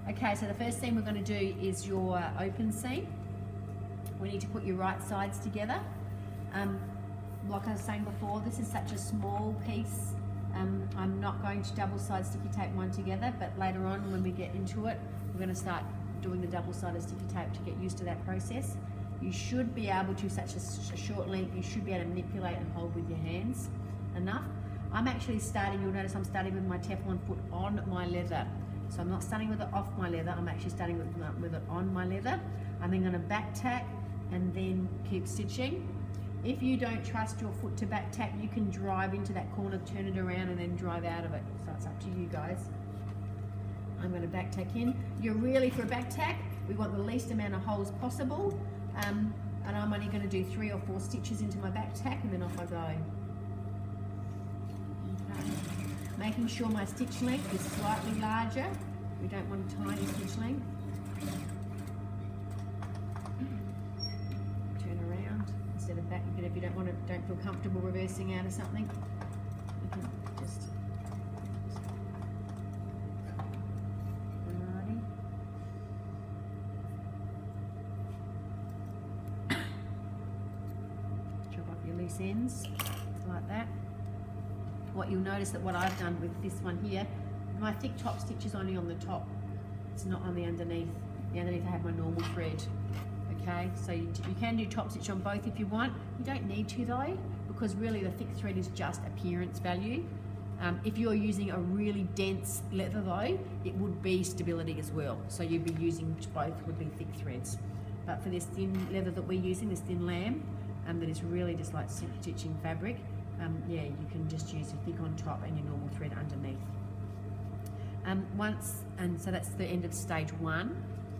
Okay, so the first seam we're going to do is your open seam. We need to put your right sides together. Like I was saying before, this is such a small piece. I'm not going to double-sided sticky tape one together, but later on when we get into it, we're going to start doing the double-sided sticky tape to get used to that process. You should be able to, such a short length, you should be able to manipulate and hold with your hands enough. I'm actually starting, you'll notice I'm starting with my Teflon foot on my leather. So I'm not starting with it off my leather, I'm actually starting with it on my leather. I'm then going to back tack and then keep stitching. If you don't trust your foot to back tack, you can drive into that corner, turn it around and then drive out of it. So it's up to you guys. I'm going to back tack in. You're really, for a back tack, we want the least amount of holes possible. And I'm only going to do 3 or 4 stitches into my back tack and then off I go. Okay. Making sure my stitch length is slightly larger. We don't want a tiny stitch length. Turn around instead of back. But if you don't feel comfortable reversing out of something, you can just. Alrighty. Chop off your loose ends like that. What you'll notice that what I've done with this one here, my thick top stitch is only on the top. It's not on the underneath. The underneath I have my normal thread. Okay, so you can do top stitch on both if you want. You don't need to though, because really the thick thread is just appearance value. If you're using a really dense leather though, it would be stability as well. So you'd be using both, would be thick threads. But for this thin leather that we're using, this thin lamb, that is really just like stitching fabric, yeah, you can just use your thick on top and your normal thread underneath. So that's the end of stage 1.